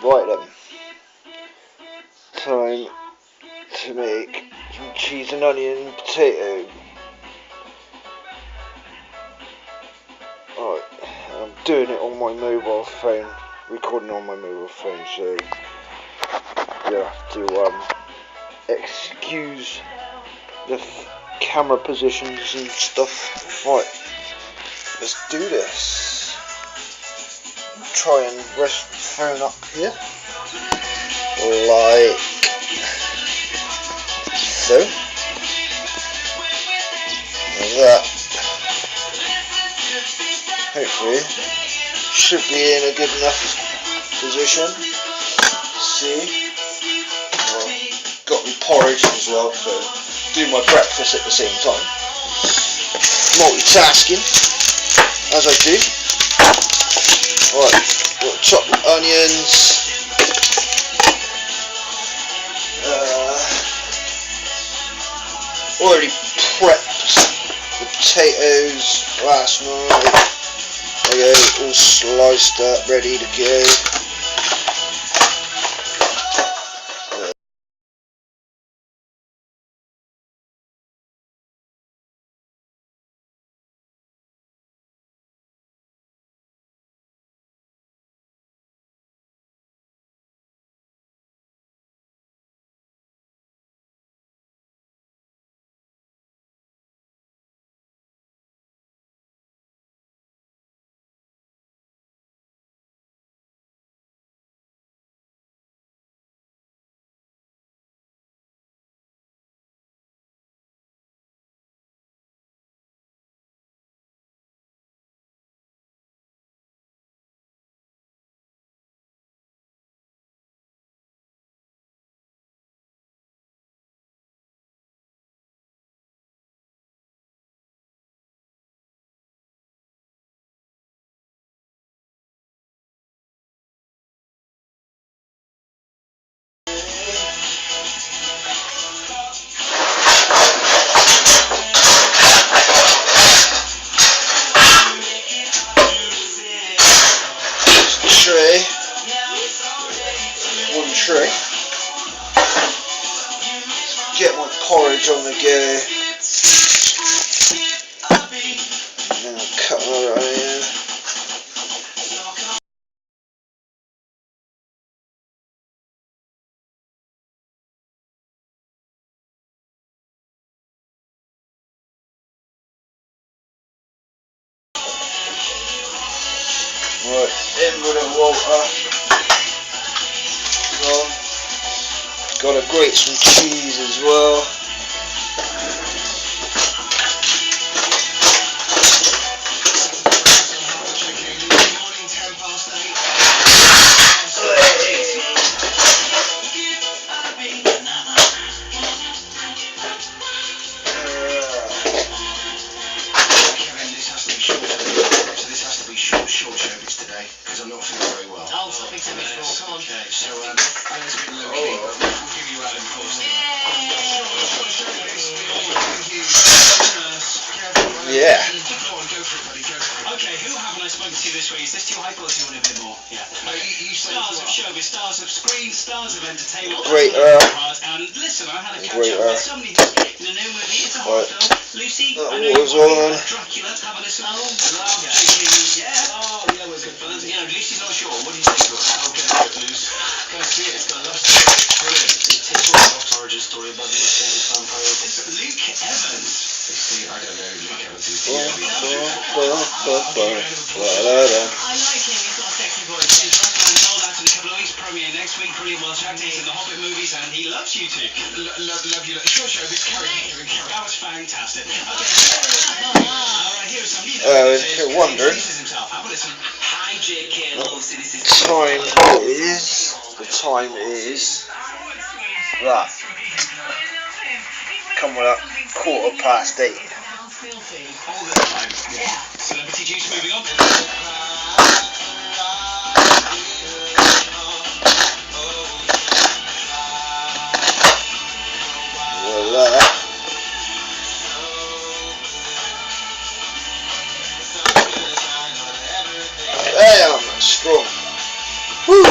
Right then, time to make some cheese and onion and potato. Alright, I'm doing it on my mobile phone, recording on my mobile phone, so you have to excuse the camera positions and stuff. Right, let's do this. Try and rest the phone up here, like so, like that. Hopefully, should be in a good enough position. See, got my porridge as well, so do my breakfast at the same time. Multitasking, as I do. Right, got chopped onions. Already prepped the potatoes last night. There you go, all sliced up, ready to go. One tray. Get my porridge on the go. And then I'll cut my onion. Right, in with the water. Gotta grate some cheese as well. Short showbiz today because I'm not feeling very well. Oh, something to miss for. Come on. Okay, so I'm a bit low key. We'll give you Adam first. Yeah. Go on, go for it, buddy. Go for it. Okay, who haven't I spoken to this week? Is this too hype or do you want a bit more? Yeah. You Stars of showbiz, stars of screen, stars of entertainment. Great, And listen, I had a catch great, up with somebody who's in a new movie. It's a horror right. film. Lucy, That I know was you're on. Dracula. Have a listen. Oh, yeah. Oh, yeah, we're good fun. You know, Lucy's not sure. What do you think? Okay, Luce. Go see it. It's got a love story. Brilliant. It's a typical origin story about the most famous vampire. It's Luke Evans. See, I don't know who Luke Evans is. I like him. He's got a sexy voice. His Dracula and Gold out in a couple of weeks. Premiere next week. Brilliant Welsh acting in the Hobbit movies, and he loves you two. Love you. Short showbiz. Carry on. That was fantastic. Okay. Alright, here's some If you're wondering, Have a listen. Hi, JK. the time is that. Coming up 8:15. All the time. Celebrity juice moving on. Voila. Damn, strong. Woo!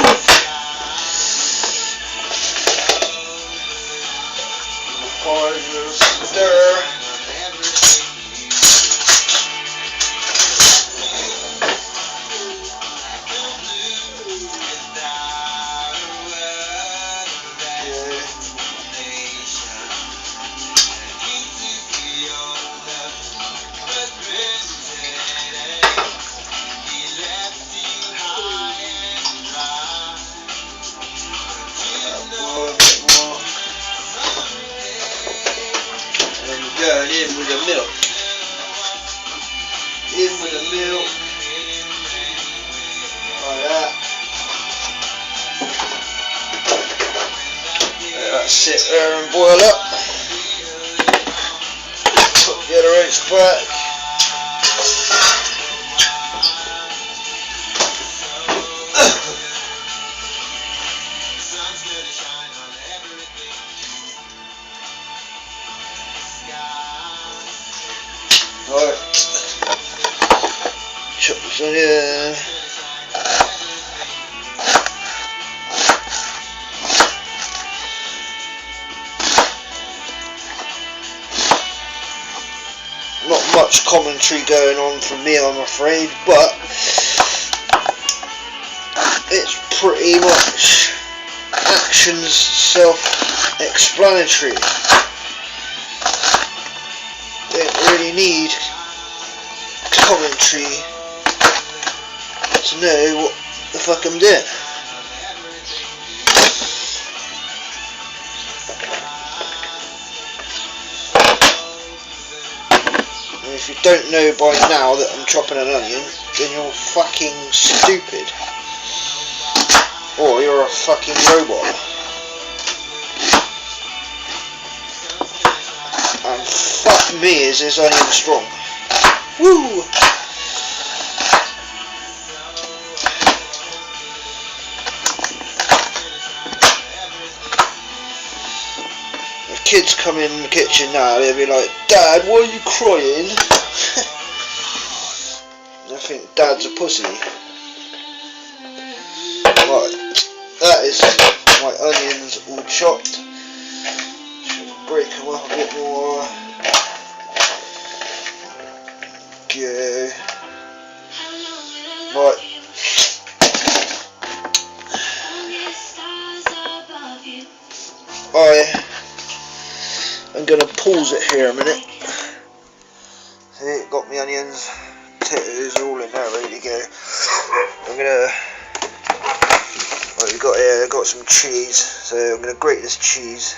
air and boil up. Put the other eggs back. Right. Chop this onion. Not much commentary going on from me, I'm afraid, but it's pretty much actions self-explanatory. Don't really need commentary to know what the fuck I'm doing. If you don't know by now that I'm chopping an onion, then you're fucking stupid. Or you're a fucking robot. And fuck me, is this onion strong. Woo! Kids come in the kitchen now, they'll be like, Dad, why are you crying? I think Dad's a pussy. Right, that is my onions all chopped. Should break them up a bit more. Go. Right. I'm going to pause it here a minute. See, got my onions, potatoes all in there ready to go. I'm going to, well, got some cheese, so I'm going to grate this cheese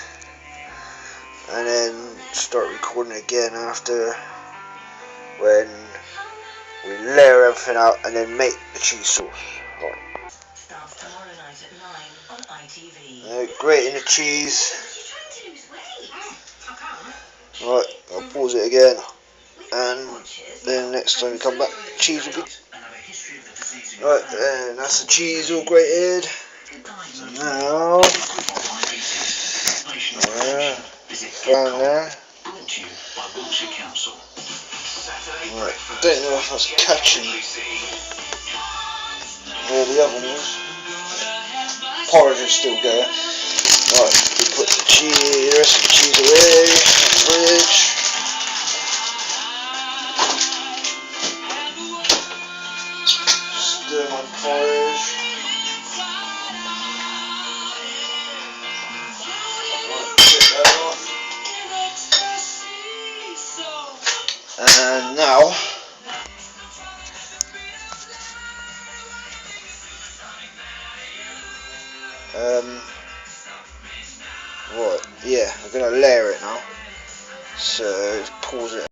and then start recording again after, when we layer everything out and then make the cheese sauce. Right. Starts tomorrow night at 9 on ITV. Grating the cheese. Right, I'll pause it again, and then next time we come back, cheese will be. Right, and that's the cheese all grated. So now, down there. Right, don't know if that's catching where the oven is. Porridge is still going. Right, we put the rest of the cheese away in the fridge. Stir my porridge. Right, get that off. And now, right, yeah, I'm going to layer it now, so pause it.